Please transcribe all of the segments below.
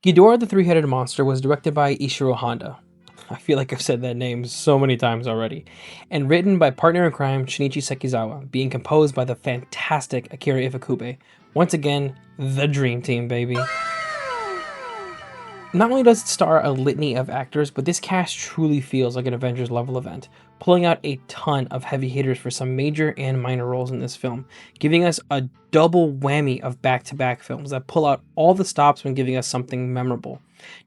Ghidorah the Three-Headed Monster was directed by Ishiro Honda. I feel like I've said that name so many times already. And written by partner in crime Shinichi Sekizawa, being composed by the fantastic Akira Ifukube. Once again, the dream team, baby. Not only does it star a litany of actors, but this cast truly feels like an Avengers level event, pulling out a ton of heavy hitters for some major and minor roles in this film, giving us a double whammy of back-to-back films that pull out all the stops when giving us something memorable.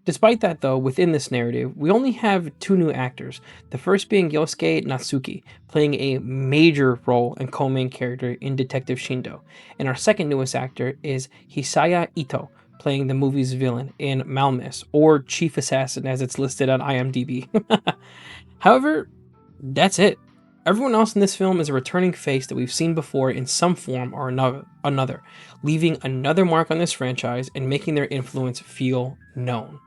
Despite that though, within this narrative, we only have two new actors, the first being Yosuke Natsuki, playing a major role and co-main character in Detective Shindo, and our second newest actor is Hisaya Ito, playing the movie's villain in MENACE, or Chief Assassin as it's listed on IMDb. However, that's it. Everyone else in this film is a returning face that we've seen before in some form or another, leaving another mark on this franchise and making their influence feel known.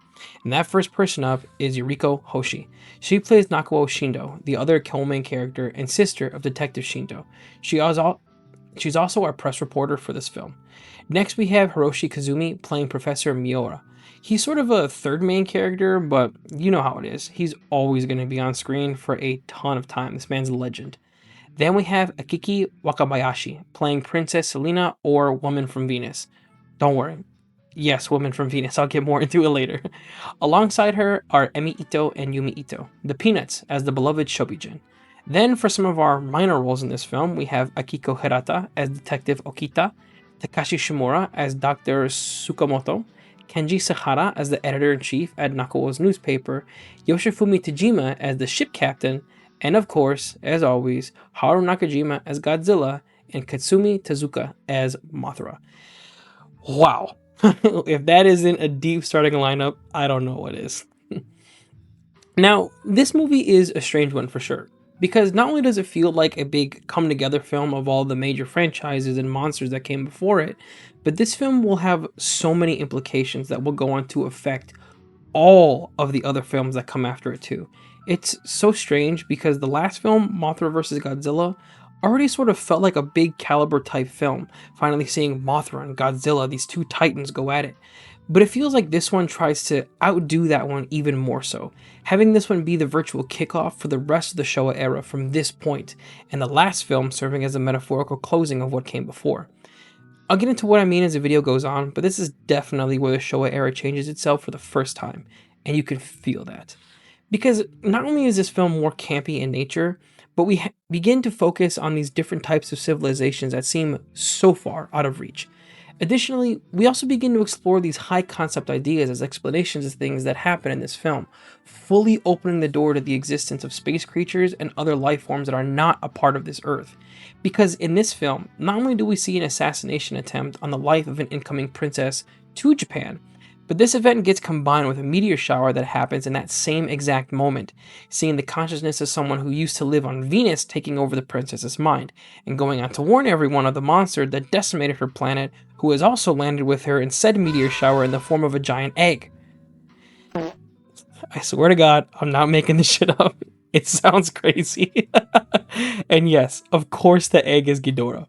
And that first person up is Yuriko Hoshi. She plays Nakuo Shindo, the other co-main character and sister of Detective Shindo. She's also our press reporter for this film. Next we have Hiroshi Kazumi playing Professor Miura. He's sort of a third main character, but you know how it is. He's always going to be on screen for a ton of time. This man's a legend. Then we have Akiki Wakabayashi playing Princess Selena or Woman from Venus. Don't worry. Yes, Woman from Venus. I'll get more into it later. Alongside her are Emi Ito and Yumi Ito, the Peanuts as the beloved Shobijin. Then for some of our minor roles in this film, we have Akiko Hirata as Detective Okita, Takashi Shimura as Dr. Tsukamoto, Kenji Sahara as the editor-in-chief at Nakuo's newspaper, Yoshifumi Tajima as the ship captain, and of course, as always, Haru Nakajima as Godzilla, and Katsumi Tezuka as Mothra. Wow. If that isn't a deep starting lineup, I don't know what is. Now, this movie is a strange one for sure, because not only does it feel like a big come-together film of all the major franchises and monsters that came before it, but this film will have so many implications that will go on to affect all of the other films that come after it too. It's so strange because the last film, Mothra vs. Godzilla, already sort of felt like a big caliber type film, finally seeing Mothra and Godzilla, these two titans, go at it. But it feels like this one tries to outdo that one even more so, having this one be the virtual kickoff for the rest of the Showa era from this point, and the last film serving as a metaphorical closing of what came before. I'll get into what I mean as the video goes on, but this is definitely where the Showa era changes itself for the first time, and you can feel that. Because not only is this film more campy in nature, but we begin to focus on these different types of civilizations that seem so far out of reach. Additionally, we also begin to explore these high concept ideas as explanations of things that happen in this film, fully opening the door to the existence of space creatures and other life forms that are not a part of this Earth. Because in this film, not only do we see an assassination attempt on the life of an incoming princess to Japan, but this event gets combined with a meteor shower that happens in that same exact moment, seeing the consciousness of someone who used to live on Venus taking over the princess's mind, and going on to warn everyone of the monster that decimated her planet, who has also landed with her in said meteor shower in the form of a giant egg. I swear to God, I'm not making this shit up. It sounds crazy. And yes, of course the egg is Ghidorah.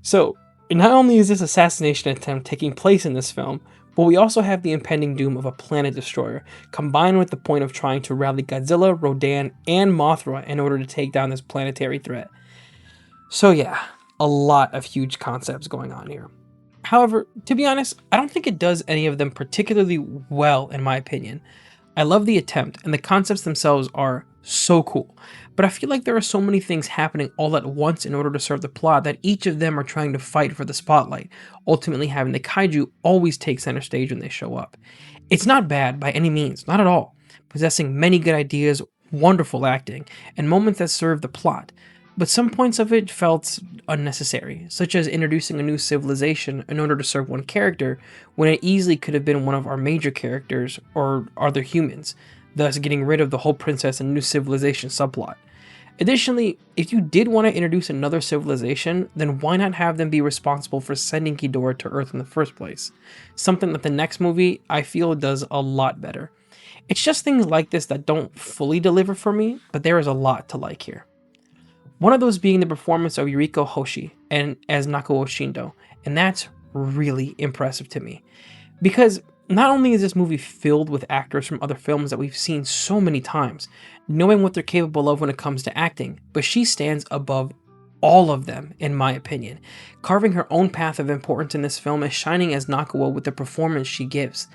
So, not only is this assassination attempt taking place in this film, but we also have the impending doom of a planet destroyer, combined with the point of trying to rally Godzilla, Rodan, and Mothra in order to take down this planetary threat. So yeah, a lot of huge concepts going on here. However, to be honest, I don't think it does any of them particularly well in my opinion. I love the attempt, and the concepts themselves are so cool, but I feel like there are so many things happening all at once in order to serve the plot that each of them are trying to fight for the spotlight, ultimately having the kaiju always take center stage when they show up. It's not bad by any means, not at all, possessing many good ideas, wonderful acting, and moments that serve the plot, but some points of it felt unnecessary, such as introducing a new civilization in order to serve one character when it easily could have been one of our major characters or other humans, thus getting rid of the whole princess and new civilization subplot. Additionally, if you did want to introduce another civilization, then why not have them be responsible for sending Ghidorah to Earth in the first place? Something that the next movie, I feel, does a lot better. It's just things like this that don't fully deliver for me, but there is a lot to like here. One of those being the performance of Yuriko Hoshi and as Nakuo Shindo, and that's really impressive to me. Because Not only is this movie filled with actors from other films that we've seen so many times, knowing what they're capable of when it comes to acting, but she stands above all of them, in my opinion, carving her own path of importance in this film and shining as Nakawa with the performance she gives.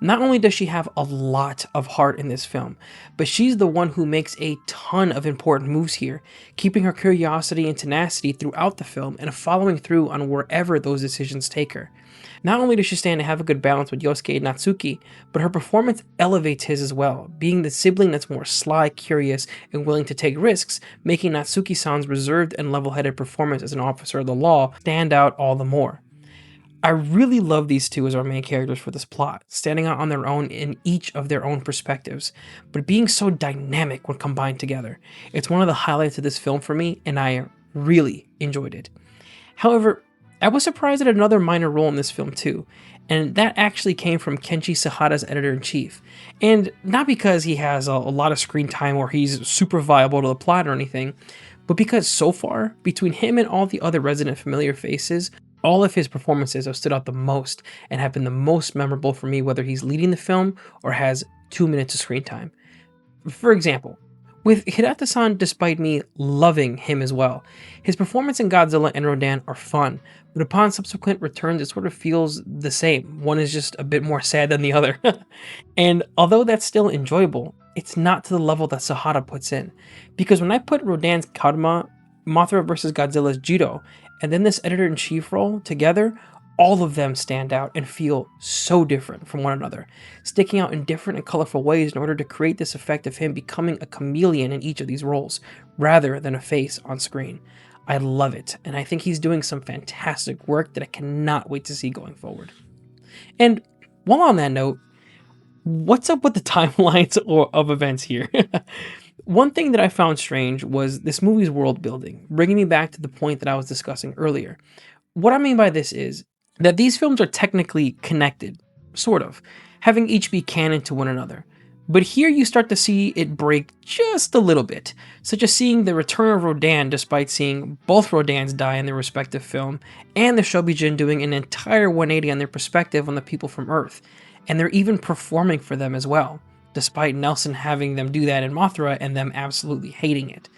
Not only does she have a lot of heart in this film, but she's the one who makes a ton of important moves here, keeping her curiosity and tenacity throughout the film and following through on wherever those decisions take her. Not only does she stand to have a good balance with Yosuke and Natsuki, but her performance elevates his as well, being the sibling that's more sly, curious, and willing to take risks, making Natsuki-san's reserved and level-headed performance as an officer of the law stand out all the more. I really love these two as our main characters for this plot, standing out on their own in each of their own perspectives, but being so dynamic when combined together. It's one of the highlights of this film for me, and I really enjoyed it. However, I was surprised at another minor role in this film too, and that actually came from Kenshi Sahada's editor-in-chief. And not because he has a lot of screen time or he's super viable to the plot or anything, but because so far, between him and all the other resident familiar faces, all of his performances have stood out the most and have been the most memorable for me, whether he's leading the film or has 2 minutes of screen time. For example, with Hirata-san, despite me loving him as well, his performance in Godzilla and Rodan are fun, but upon subsequent returns it sort of feels the same. One is just a bit more sad than the other. And although that's still enjoyable, it's not to the level that Sahada puts in. Because when I put Rodan's Karma, Mothra vs. Godzilla's Jiro, and then this editor-in-chief role together, all of them stand out and feel so different from one another, sticking out in different and colorful ways in order to create this effect of him becoming a chameleon in each of these roles, rather than a face on screen. I love it, and I think he's doing some fantastic work that I cannot wait to see going forward. And while on that note, what's up with the timelines of events here? One thing that I found strange was this movie's world building, bringing me back to the point that I was discussing earlier. What I mean by this is that these films are technically connected, sort of, having each be canon to one another. But here you start to see it break just a little bit, such as seeing the return of Rodan despite seeing both Rodans die in their respective film, and the Shobijin doing an entire 180 on their perspective on the people from Earth, and they're even performing for them as well, despite Nelson having them do that in Mothra and them absolutely hating it.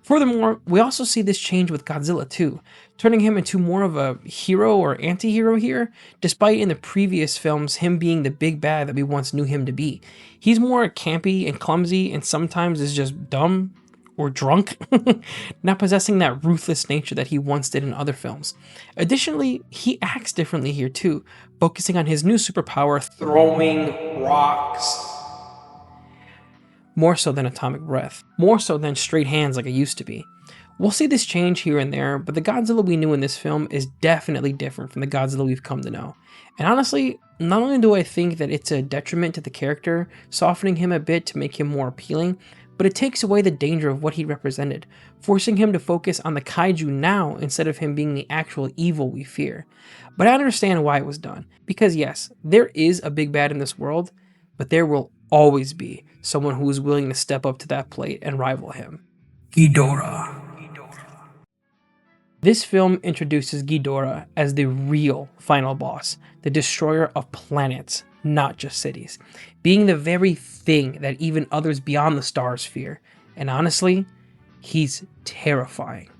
Furthermore, we also see this change with Godzilla too, turning him into more of a hero or anti-hero here, despite in the previous films him being the big bad that we once knew him to be. He's more campy and clumsy and sometimes is just dumb or drunk, not possessing that ruthless nature that he once did in other films. Additionally, he acts differently here too, focusing on his new superpower, throwing rocks. More so than atomic breath, more so than straight hands like it used to be. We'll see this change here and there, but the Godzilla we knew in this film is definitely different from the Godzilla we've come to know. And honestly, not only do I think that it's a detriment to the character, softening him a bit to make him more appealing, but it takes away the danger of what he represented, forcing him to focus on the kaiju now instead of him being the actual evil we fear. But I understand why it was done, because yes, there is a big bad in this world, but there will always be someone who is willing to step up to that plate and rival him. Ghidorah. This film introduces Ghidorah as the real final boss, the destroyer of planets, not just cities, being the very thing that even others beyond the stars fear. And honestly, he's terrifying.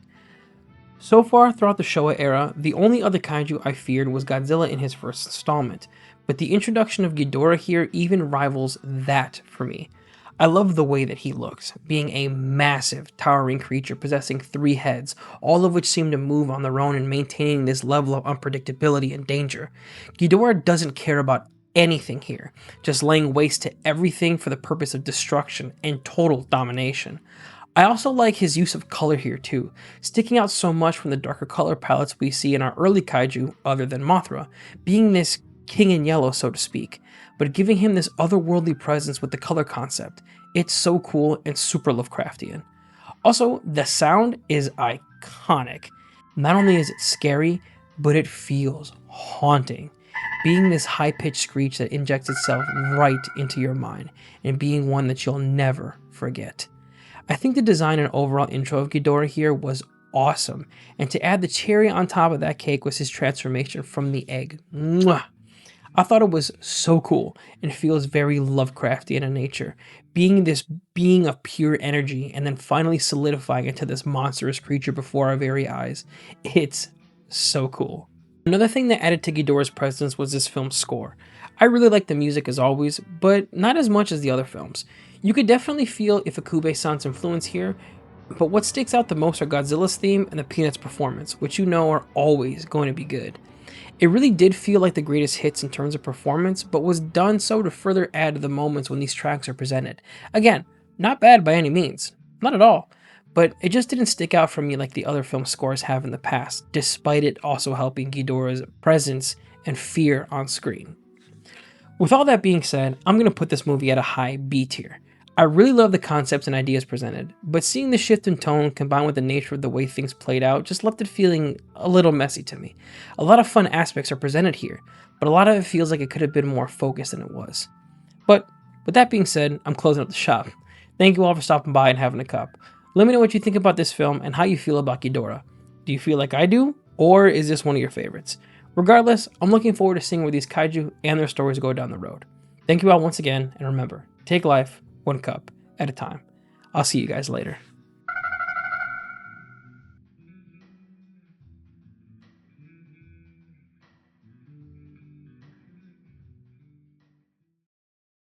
So far throughout the Showa era, the only other kaiju I feared was Godzilla in his first installment, but the introduction of Ghidorah here even rivals that for me. I love the way that he looks, being a massive, towering creature possessing 3 heads, all of which seem to move on their own and maintaining this level of unpredictability and danger. Ghidorah doesn't care about anything here, just laying waste to everything for the purpose of destruction and total domination. I also like his use of color here too, sticking out so much from the darker color palettes we see in our early kaiju other than Mothra, being this king in yellow so to speak, but giving him this otherworldly presence with the color concept. It's so cool and super Lovecraftian. Also, the sound is iconic. Not only is it scary, but it feels haunting, being this high-pitched screech that injects itself right into your mind, and being one that you'll never forget. I think the design and overall intro of Ghidorah here was awesome, and to add the cherry on top of that cake was his transformation from the egg. Mwah! I thought it was so cool and feels very Lovecraftian in nature, being this being of pure energy and then finally solidifying into this monstrous creature before our very eyes. It's so cool. Another thing that added to Ghidorah's presence was this film's score. I really like the music as always, but not as much as the other films. You could definitely feel Ifukube-san's influence here, but what sticks out the most are Godzilla's theme and the Peanuts performance, which you know are always going to be good. It really did feel like the greatest hits in terms of performance, but was done so to further add to the moments when these tracks are presented. Again, not bad by any means, not at all, but it just didn't stick out for me like the other film scores have in the past, despite it also helping Ghidorah's presence and fear on screen. With all that being said, I'm going to put this movie at a high B tier. I really love the concepts and ideas presented, but seeing the shift in tone combined with the nature of the way things played out just left it feeling a little messy to me. A lot of fun aspects are presented here, but a lot of it feels like it could have been more focused than it was. But with that being said, I'm closing up the shop. Thank you all for stopping by and having a cup. Let me know what you think about this film and how you feel about Ghidorah. Do you feel like I do, or is this one of your favorites? Regardless, I'm looking forward to seeing where these kaiju and their stories go down the road. Thank you all once again, and remember, take life one cup at a time. I'll see you guys later.